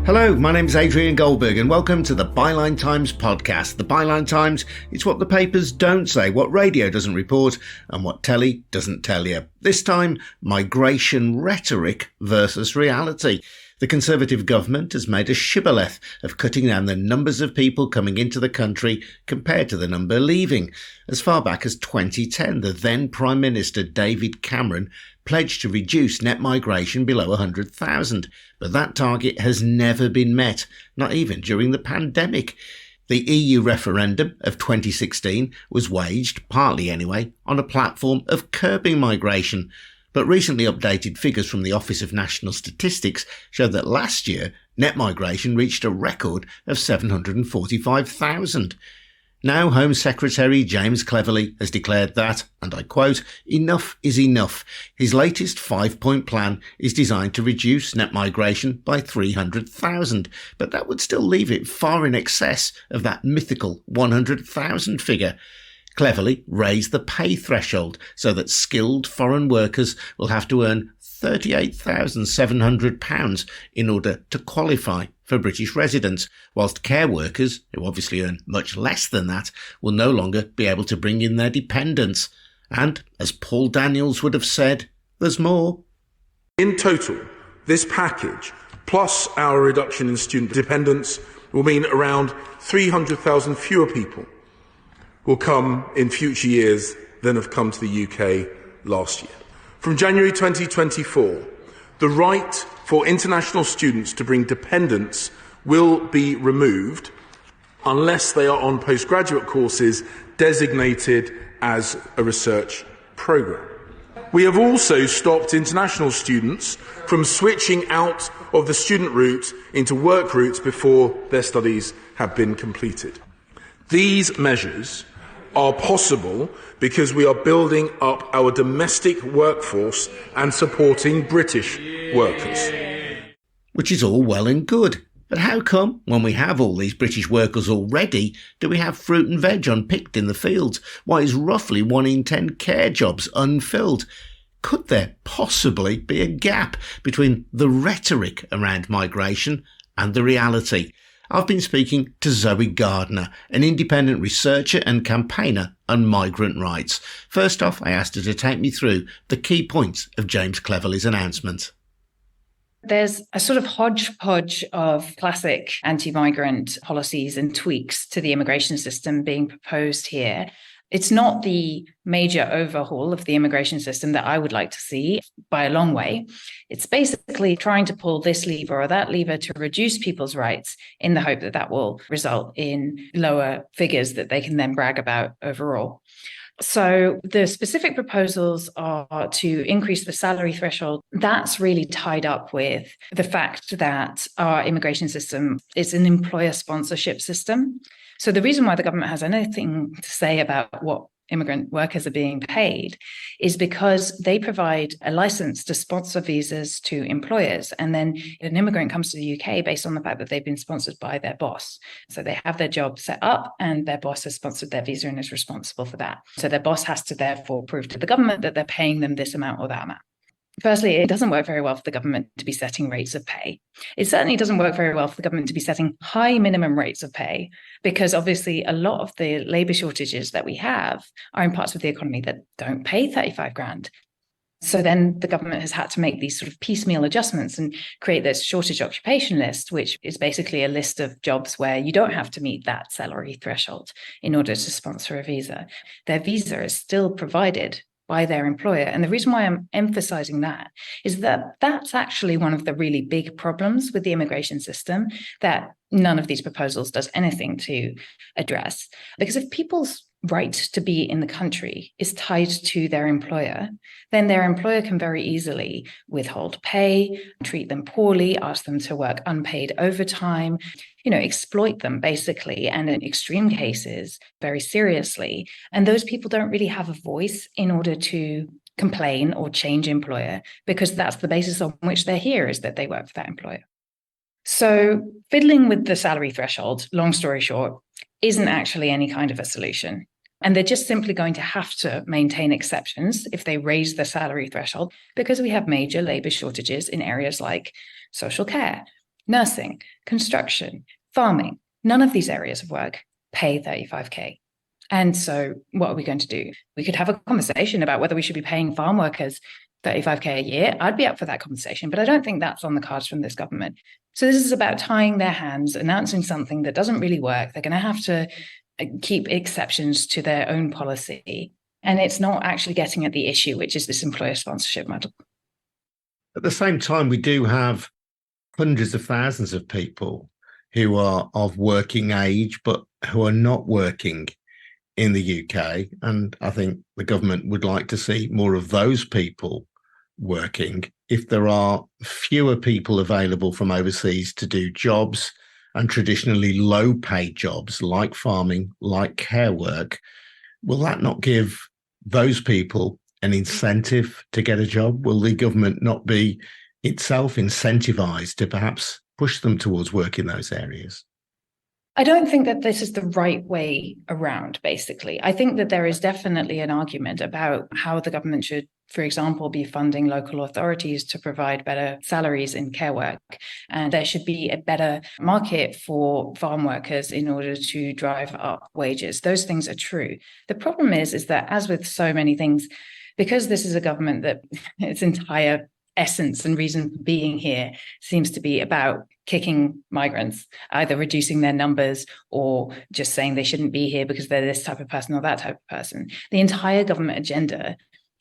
Hello, my name is Adrian Goldberg and welcome to the Byline Times podcast. The Byline Times, it's what the papers don't say, what radio doesn't report and what telly doesn't tell you. This time, migration rhetoric versus reality. The Conservative government has made a shibboleth of cutting down the numbers of people coming into the country compared to the number leaving. As far back as 2010, the then Prime Minister David Cameron pledged to reduce net migration below 100,000, but that target has never been met, not even during the pandemic. The EU referendum of 2016 was waged, partly anyway, on a platform of curbing migration. But recently updated figures from the Office of National Statistics show that last year, net migration reached a record of 745,000. Now Home Secretary James Cleverley has declared that, and I quote, enough is enough. His latest 5-point plan is designed to reduce net migration by 300,000, but that would still leave it far in excess of that mythical 100,000 figure. Cleverley raised the pay threshold so that skilled foreign workers will have to earn £38,700 in order to qualify for British residence, whilst care workers, who obviously earn much less than that, will no longer be able to bring in their dependents. And, as Paul Daniels would have said, there's more. In total, this package, plus our reduction in student dependence, will mean around 300,000 fewer people will come in future years than have come to the UK last year. From January 2024, the right for international students to bring dependents will be removed unless they are on postgraduate courses designated as a research programme. We have also stopped international students from switching out of the student route into work routes before their studies have been completed. These measures are possible because we are building up our domestic workforce and supporting British workers. Which is all well and good. But how come, when we have all these British workers already, do we have fruit and veg unpicked in the fields? Why is roughly 1 in 10 care jobs unfilled? Could there possibly be a gap between the rhetoric around migration and the reality? I've been speaking to Zoe Gardener, an independent researcher and campaigner on migrant rights. First off, I asked her to take me through the key points of James Cleverley's announcement. There's a sort of hodgepodge of classic anti-migrant policies and tweaks to the immigration system being proposed here. It's not the major overhaul of the immigration system that I would like to see by a long way. It's basically trying to pull this lever or that lever to reduce people's rights in the hope that that will result in lower figures that they can then brag about overall. So the specific proposals are to increase the salary threshold. That's really tied up with the fact that our immigration system is an employer sponsorship system. So the reason why the government has anything to say about what immigrant workers are being paid is because they provide a license to sponsor visas to employers. And then an immigrant comes to the UK based on the fact that they've been sponsored by their boss. So they have their job set up and their boss has sponsored their visa and is responsible for that. So their boss has to therefore prove to the government that they're paying them this amount or that amount. Firstly, it doesn't work very well for the government to be setting rates of pay. It certainly doesn't work very well for the government to be setting high minimum rates of pay, because obviously a lot of the labour shortages that we have are in parts of the economy that don't pay 35 grand. So then the government has had to make these sort of piecemeal adjustments and create this shortage occupation list, which is basically a list of jobs where you don't have to meet that salary threshold in order to sponsor a visa. Their visa is still provided by their employer. And the reason why I'm emphasizing that is that that's actually one of the really big problems with the immigration system that none of these proposals does anything to address. Because if people's right to be in the country is tied to their employer, then their employer can very easily withhold pay, treat them poorly, ask them to work unpaid overtime, exploit them basically, and in extreme cases, very seriously. And those people don't really have a voice in order to complain or change employer, because that's the basis on which they're here, is that they work for that employer. So fiddling with the salary threshold, long story short, isn't actually any kind of a solution. And they're just simply going to have to maintain exceptions if they raise the salary threshold, because we have major labour shortages in areas like social care, nursing, construction, farming, none of these areas of work pay 35K. And so what are we going to do? We could have a conversation about whether we should be paying farm workers 35K a year. I'd be up for that conversation, but I don't think that's on the cards from this government. So this is about tying their hands, announcing something that doesn't really work. They're going to have to keep exceptions to their own policy. And it's not actually getting at the issue, which is this employer sponsorship model. At the same time, we do have hundreds of thousands of people who are of working age, but who are not working in the UK. And I think the government would like to see more of those people working. If there are fewer people available from overseas to do jobs, and traditionally low paid jobs like farming, like care work, will that not give those people an incentive to get a job? Will the government not be itself incentivized to perhaps push them towards work in those areas? I don't think that this is the right way around, basically. I think that there is definitely an argument about how the government should, for example, be funding local authorities to provide better salaries in care work. And there should be a better market for farm workers in order to drive up wages. Those things are true. The problem is that, as with so many things, because this is a government that its entire essence and reason for being here seems to be about kicking migrants, either reducing their numbers or just saying they shouldn't be here because they're this type of person or that type of person. The entire government agenda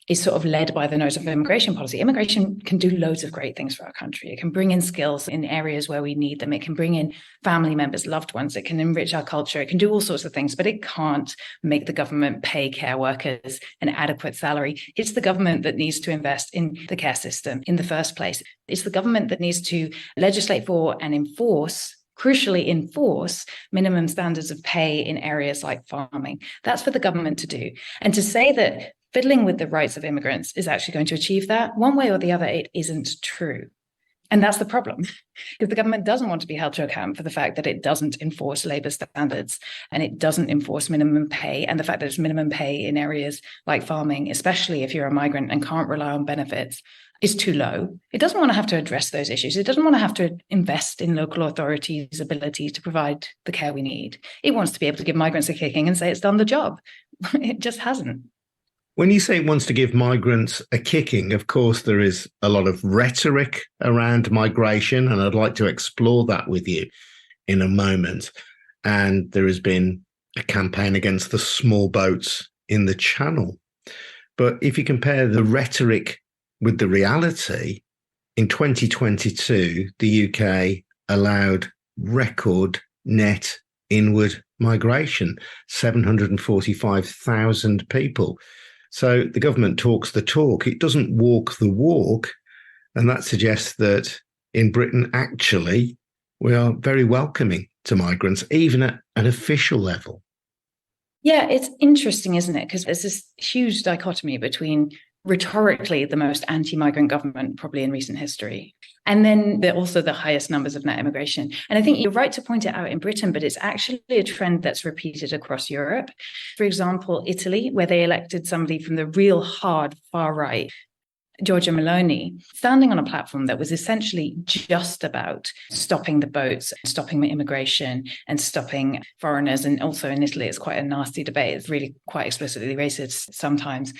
is sort of led by the nose of immigration policy. Immigration can do loads of great things for our country. It can bring in skills in areas where we need them. It can bring in family members, loved ones. It can enrich our culture. It can do all sorts of things, but it can't make the government pay care workers an adequate salary. It's the government that needs to invest in the care system in the first place. It's the government that needs to legislate for and crucially enforce minimum standards of pay in areas like farming. That's for the government to do. And to say that fiddling with the rights of immigrants is actually going to achieve that, one way or the other, it isn't true. And that's the problem, because the government doesn't want to be held to account for the fact that it doesn't enforce labour standards and it doesn't enforce minimum pay, and the fact that it's minimum pay in areas like farming, especially if you're a migrant and can't rely on benefits, is too low. It doesn't want to have to address those issues. It doesn't want to have to invest in local authorities' ability to provide the care we need. It wants to be able to give migrants a kicking and say it's done the job. It just hasn't. When you say it wants to give migrants a kicking, of course, there is a lot of rhetoric around migration, and I'd like to explore that with you in a moment. And there has been a campaign against the small boats in the Channel. But if you compare the rhetoric with the reality, in 2022, the UK allowed record net inward migration, 745,000 people. So the government talks the talk. It doesn't walk the walk. And that suggests that in Britain, actually, we are very welcoming to migrants, even at an official level. Yeah, it's interesting, isn't it? Because there's this huge dichotomy between rhetorically the most anti-migrant government probably in recent history, and then also the highest numbers of net immigration. And I think you're right to point it out in Britain, but it's actually a trend that's repeated across Europe. For example, Italy, where they elected somebody from the real hard far right, Giorgia Meloni, standing on a platform that was essentially just about stopping the boats, stopping immigration and stopping foreigners. And also in Italy, it's quite a nasty debate. It's really quite explicitly racist sometimes.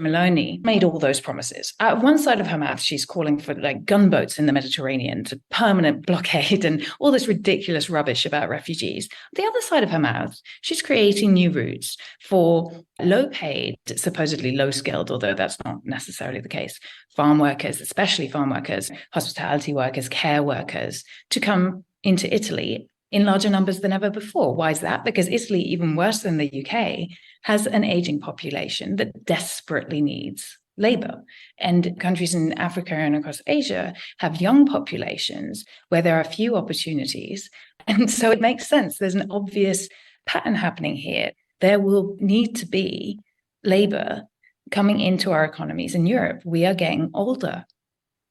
Meloni made all those promises. At one side of her mouth, she's calling for like gunboats in the Mediterranean, to permanent blockade and all this ridiculous rubbish about refugees. The other side of her mouth, she's creating new routes for low-paid, supposedly low-skilled, although that's not necessarily the case, farm workers, especially farm workers, hospitality workers, care workers, to come into Italy in larger numbers than ever before. Why is that? Because Italy, even worse than the UK, has an aging population that desperately needs labor. And countries in Africa and across Asia have young populations where there are few opportunities. And so it makes sense. There's an obvious pattern happening here. There will need to be labor coming into our economies in Europe. We are getting older.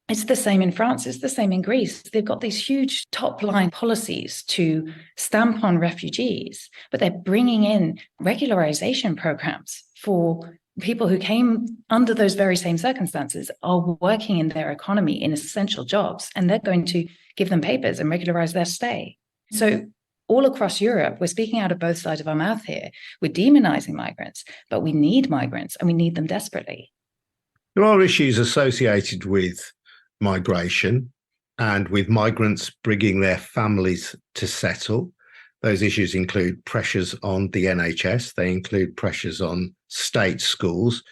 It's the same in France. It's the same in Greece. They've got these huge top-line policies to stamp on refugees, but they're bringing in regularization programs for people who came under those very same circumstances are working in their economy in essential jobs, and they're going to give them papers and regularize their stay. So all across Europe, we're speaking out of both sides of our mouth here. We're demonizing migrants, but we need migrants and we need them desperately. There are issues associated with migration and with migrants bringing their families to settle. Those issues include pressures on the NHS. They include pressures on state schools.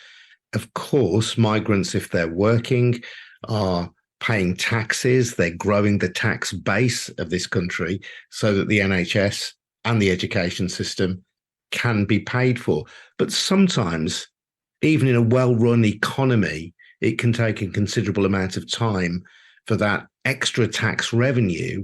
Of course, migrants, if they're working, are paying taxes. They're growing the tax base of this country so that the NHS and the education system can be paid for. But sometimes, even in a well-run economy, it can take a considerable amount of time for that extra tax revenue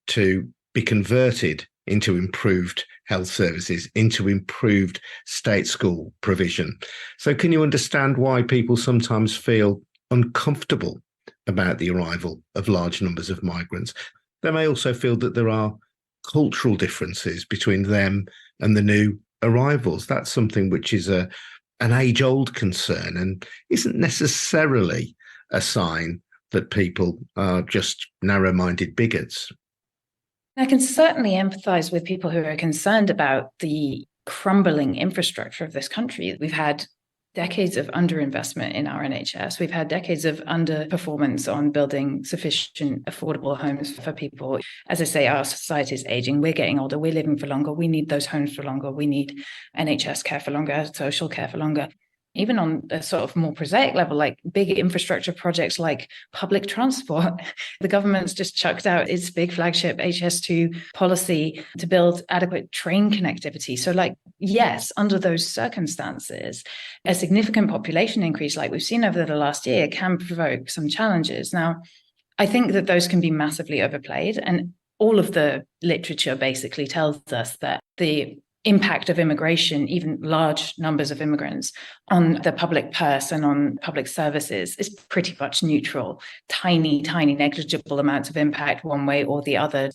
to be converted into improved health services, into improved state school provision. So can you understand why people sometimes feel uncomfortable about the arrival of large numbers of migrants? They may also feel that there are cultural differences between them and the new arrivals. That's something which is an age-old concern and isn't necessarily a sign that people are just narrow-minded bigots. I can certainly empathize with people who are concerned about the crumbling infrastructure of this country. We've had decades of underinvestment in our NHS. We've had decades of underperformance on building sufficient affordable homes for people. As I say, our society is aging. We're getting older. We're living for longer. We need those homes for longer. We need NHS care for longer, social care for longer. Even on a sort of more prosaic level, like big infrastructure projects like public transport, the government's just chucked out its big flagship HS2 policy to build adequate train connectivity. So yes, under those circumstances, a significant population increase like we've seen over the last year can provoke some challenges. Now, I think that those can be massively overplayed. And all of the literature basically tells us that the impact of immigration, even large numbers of immigrants, on the public purse and on public services is pretty much neutral. Tiny, negligible amounts of impact one way or the other.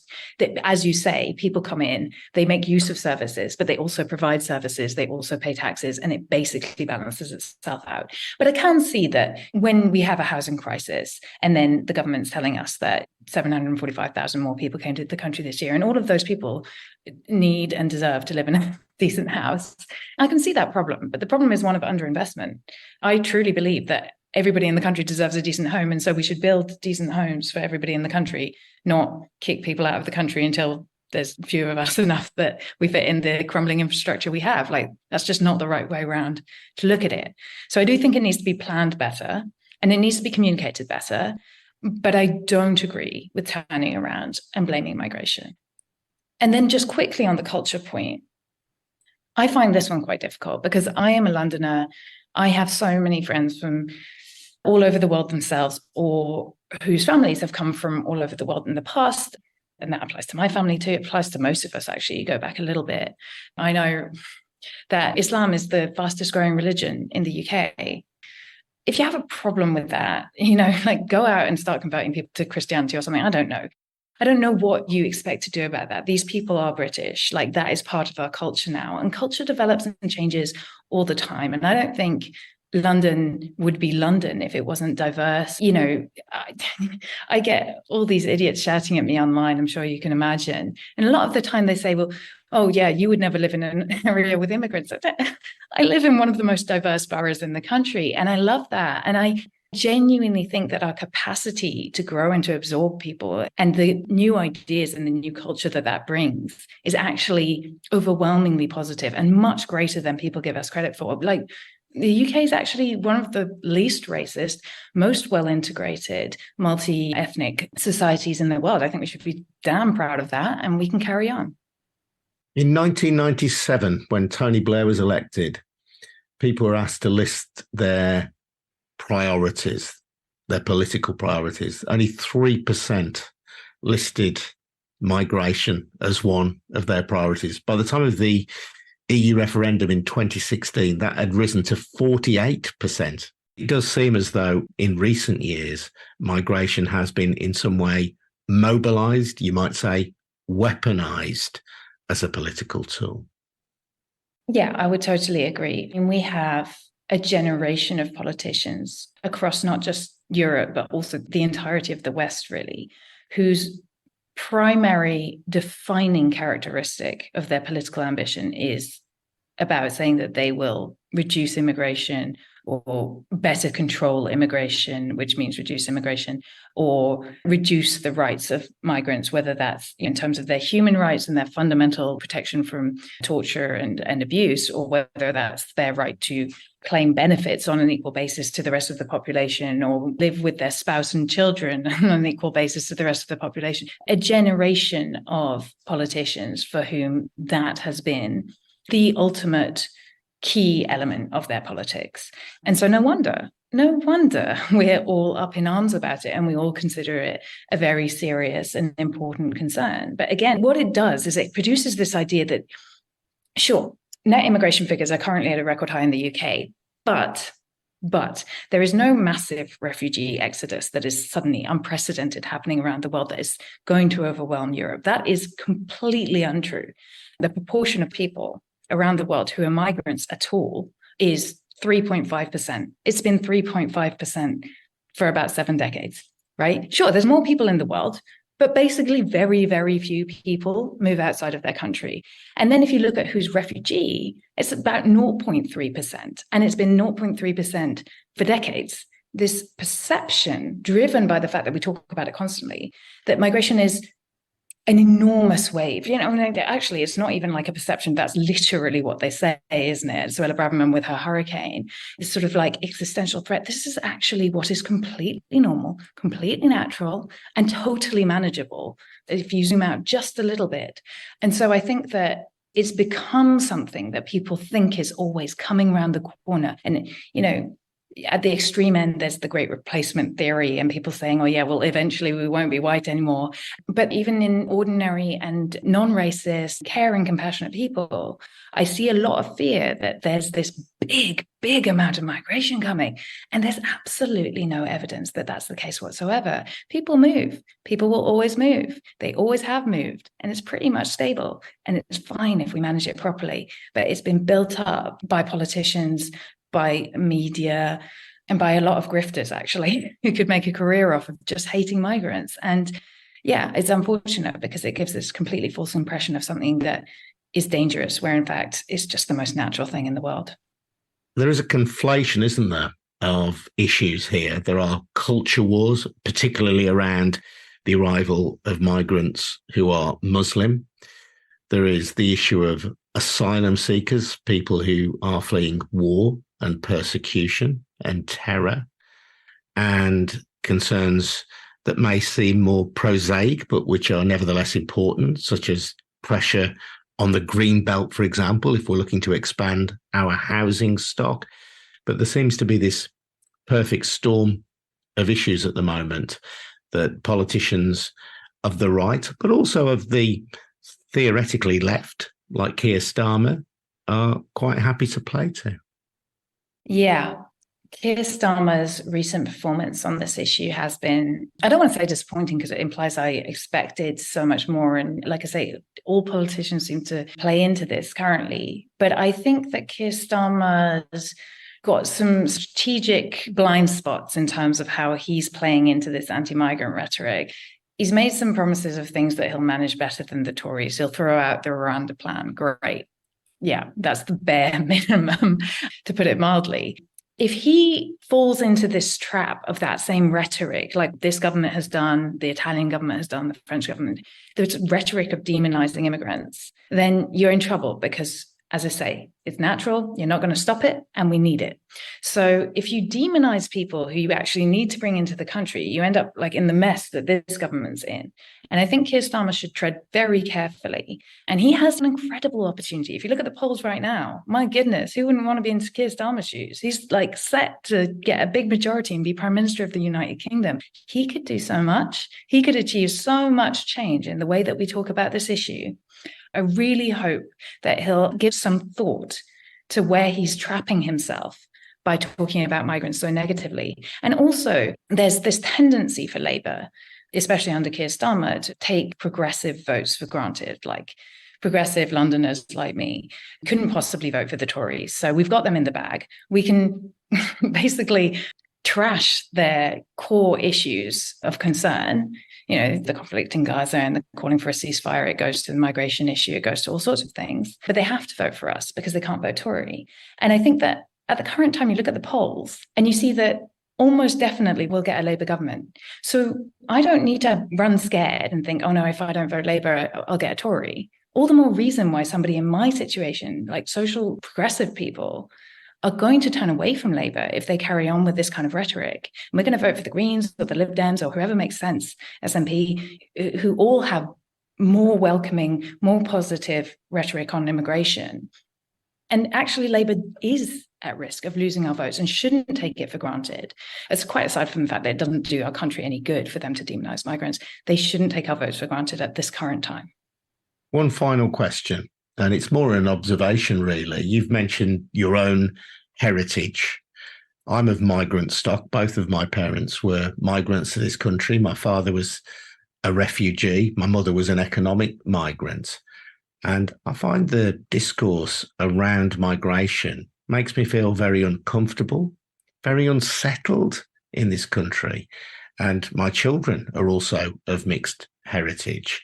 As you say, people come in, they make use of services, but they also provide services, they also pay taxes, and it basically balances itself out. But I can see that when we have a housing crisis, and then the government's telling us that 745,000 more people came to the country this year, and all of those people need and deserve to live in a decent house. I can see that problem, but the problem is one of underinvestment. I truly believe that everybody in the country deserves a decent home, and so we should build decent homes for everybody in the country, not kick people out of the country until there's few of us enough that we fit in the crumbling infrastructure we have. That's just not the right way around to look at it. So I do think it needs to be planned better, and it needs to be communicated better, but I don't agree with turning around and blaming migration. And then just quickly on the culture point, I find this one quite difficult because I am a Londoner. I have so many friends from all over the world themselves, or whose families have come from all over the world in the past. And that applies to my family too. It applies to most of us, actually. You go back a little bit. I know that Islam is the fastest growing religion in the UK. If you have a problem with that, go out and start converting people to Christianity or something. I don't know. I don't know what you expect to do about that. These people are British. That is part of our culture now. And culture develops and changes all the time. And I don't think London would be London if it wasn't diverse. I get all these idiots shouting at me online, I'm sure you can imagine. And a lot of the time they say, well, oh yeah, you would never live in an area with immigrants. I live in one of the most diverse boroughs in the country, and I love that. And I genuinely think that our capacity to grow and to absorb people and the new ideas and the new culture that brings is actually overwhelmingly positive and much greater than people give us credit for. The UK is actually one of the least racist, most well-integrated, multi-ethnic societies in the world. I think we should be damn proud of that, and we can carry on. In 1997, when Tony Blair was elected, people were asked to list their priorities, their political priorities. Only 3% listed migration as one of their priorities. By the time of the EU referendum in 2016, that had risen to 48%. It does seem as though in recent years, migration has been in some way mobilized, you might say weaponized as a political tool. Yeah, I would totally agree. And we have a generation of politicians across not just Europe, but also the entirety of the West, really, whose primary defining characteristic of their political ambition is about saying that they will reduce immigration or better control immigration, which means reduce immigration, or reduce the rights of migrants, whether that's in terms of their human rights and their fundamental protection from torture and abuse, or whether that's their right to claim benefits on an equal basis to the rest of the population, or live with their spouse and children on an equal basis to the rest of the population. A generation of politicians for whom that has been the ultimate key element of their politics. And so no wonder we're all up in arms about it, and we all consider it a very serious and important concern. But again, what it does is it produces this idea that, sure, net immigration figures are currently at a record high in the UK, but there is no massive refugee exodus that is suddenly unprecedented happening around the world that is going to overwhelm Europe. That is completely untrue. The proportion of people around the world who are migrants at all is 3.5%. It's been 3.5% for about 7 decades, right? Sure, there's more people in the world, but basically very, very few people move outside of their country. And then if you look at who's refugee, it's about 0.3%, and it's been 0.3% for decades. This perception, driven by the fact that we talk about it constantly, that migration is an enormous wave. Actually, it's not even like a perception. That's literally what they say, isn't it? Zoe Gardener with her hurricane, it's sort of like existential threat. This is actually what is completely normal, completely natural, and totally manageable if you zoom out just a little bit. And so I think that it's become something that people think is always coming around the corner. And, at the extreme end, there's the great replacement theory and people saying, oh, yeah, well, eventually we won't be white anymore. But even in ordinary and non-racist, caring, compassionate people, I see a lot of fear that there's this big amount of migration coming. And there's absolutely no evidence that that's the case whatsoever. People move. People will always move. They always have moved. And it's pretty much stable. And it's fine if we manage it properly. But it's been built up by politicians, by media, and by a lot of grifters, actually, who could make a career off of just hating migrants. And yeah, it's unfortunate because it gives this completely false impression of something that is dangerous, where in fact it's just the most natural thing in the world. There is a conflation, isn't there, of issues here. There are culture wars, particularly around the arrival of migrants who are Muslim. There is the issue of asylum seekers, people who are fleeing war and persecution and terror, and concerns that may seem more prosaic, but which are nevertheless important, such as pressure on the green belt, for example, if we're looking to expand our housing stock. But there seems to be this perfect storm of issues at the moment that politicians of the right, but also of the theoretically left, like Keir Starmer, are quite happy to play to. Yeah. Keir Starmer's recent performance on this issue has been, I don't want to say disappointing because it implies I expected so much more. And like I say, all politicians seem to play into this currently. But I think that Keir Starmer's got some strategic blind spots in terms of how he's playing into this anti-migrant rhetoric. He's made some promises of things that he'll manage better than the Tories. He'll throw out the Rwanda plan. Great. Yeah, that's the bare minimum, to put it mildly. If he falls into this trap of that same rhetoric, like this government has done, the Italian government has done, the French government, the rhetoric of demonizing immigrants, then you're in trouble because, as I say, it's natural, you're not going to stop it, and we need it. So if you demonize people who you actually need to bring into the country, you end up like in the mess that this government's in. And I think Keir Starmer should tread very carefully. And he has an incredible opportunity. If you look at the polls right now, my goodness, who wouldn't want to be in Keir Starmer's shoes? He's like set to get a big majority and be Prime Minister of the United Kingdom. He could do so much. He could achieve so much change in the way that we talk about this issue. I really hope that he'll give some thought to where he's trapping himself by talking about migrants so negatively. And also, there's this tendency for Labour, especially under Keir Starmer, to take progressive votes for granted, like progressive Londoners like me couldn't possibly vote for the Tories. So we've got them in the bag. We can basically trash their core issues of concern, the conflict in Gaza and the calling for a ceasefire. It goes to the migration issue. It goes to all sorts of things. But they have to vote for us because they can't vote Tory. And I think that at the current time, you look at the polls and you see that almost definitely we'll get a Labour government. So I don't need to run scared and think, oh no, if I don't vote Labour, I'll get a Tory. All the more reason why somebody in my situation, like social progressive people, are going to turn away from Labour if they carry on with this kind of rhetoric. And we're going to vote for the Greens or the Lib Dems or whoever makes sense, SNP, who all have more welcoming, more positive rhetoric on immigration. And actually, Labour is at risk of losing our votes and shouldn't take it for granted. It's quite aside from the fact that it doesn't do our country any good for them to demonise migrants. They shouldn't take our votes for granted at this current time. One final question, and it's more an observation, really. You've mentioned your own heritage. I'm of migrant stock. Both of my parents were migrants to this country. My father was a refugee. My mother was an economic migrant. And I find the discourse around migration makes me feel very uncomfortable, very unsettled in this country. And my children are also of mixed heritage.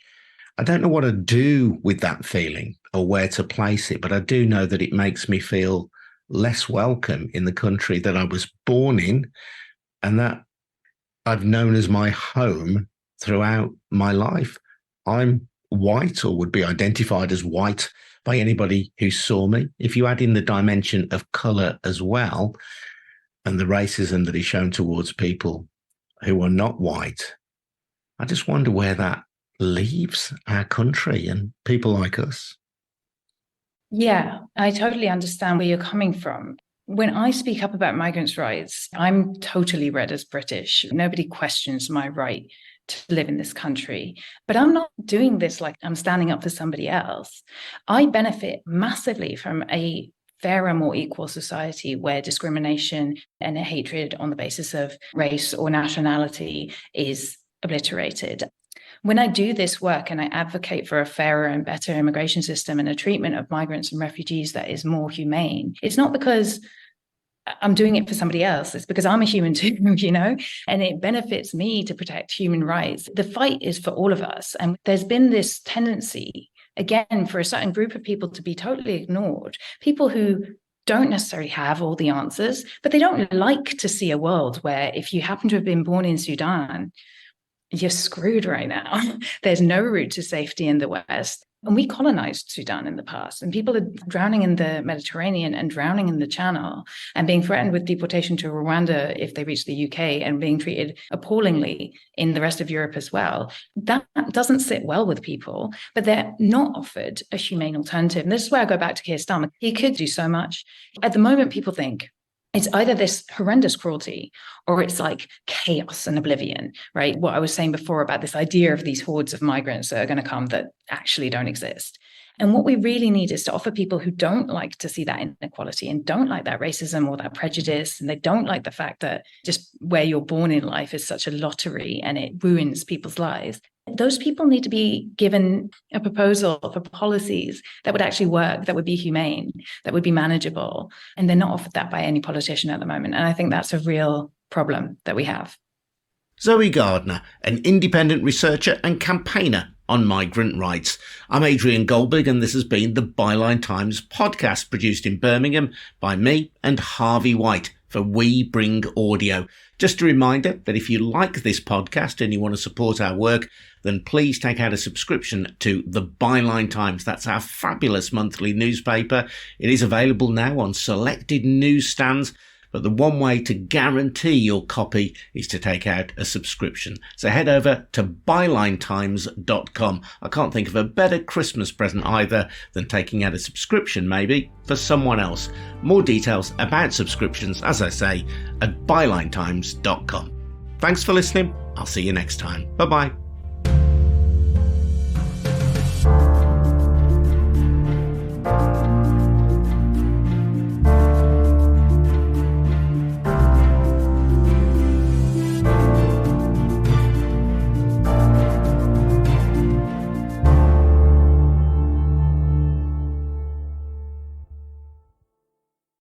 I don't know what to do with that feeling or where to place it, but I do know that it makes me feel less welcome in the country that I was born in and that I've known as my home throughout my life. I'm white, or would be identified as white by anybody who saw me. If you add in the dimension of colour as well, and the racism that is shown towards people who are not white, I just wonder where that leaves our country and people like us. Yeah, I totally understand where you're coming from. When I speak up about migrants' rights, I'm totally read as British. Nobody questions my right to live in this country. But I'm not doing this like I'm standing up for somebody else. I benefit massively from a fairer, more equal society where discrimination and hatred on the basis of race or nationality is obliterated. When I do this work and I advocate for a fairer and better immigration system and a treatment of migrants and refugees that is more humane, it's not because I'm doing it for somebody else. It's because I'm a human too, and it benefits me to protect human rights. The fight is for all of us. And there's been this tendency, again, for a certain group of people to be totally ignored, people who don't necessarily have all the answers, but they don't like to see a world where if you happen to have been born in Sudan, you're screwed right now. There's no route to safety in the West. And we colonized Sudan in the past, and people are drowning in the Mediterranean and drowning in the Channel and being threatened with deportation to Rwanda if they reach the UK and being treated appallingly in the rest of Europe as well. That doesn't sit well with people, but they're not offered a humane alternative. And this is where I go back to Keir Starmer. He could do so much. At the moment, people think it's either this horrendous cruelty or it's like chaos and oblivion, right? What I was saying before about this idea of these hordes of migrants that are going to come that actually don't exist. And what we really need is to offer people who don't like to see that inequality and don't like that racism or that prejudice, and they don't like the fact that just where you're born in life is such a lottery and it ruins people's lives. Those people need to be given a proposal for policies that would actually work, that would be humane, that would be manageable. And they're not offered that by any politician at the moment. And I think that's a real problem that we have. Zoe Gardener, an independent researcher and campaigner on migrant rights. I'm Adrian Goldberg, and this has been the Byline Times podcast, produced in Birmingham by me and Harvey White for We Bring Audio. Just a reminder that if you like this podcast and you want to support our work, then please take out a subscription to the Byline Times. That's our fabulous monthly newspaper. It is available now on selected newsstands, but the one way to guarantee your copy is to take out a subscription. So head over to bylinetimes.com. I can't think of a better Christmas present either than taking out a subscription, maybe, for someone else. More details about subscriptions, as I say, at bylinetimes.com. Thanks for listening. I'll see you next time. Bye-bye.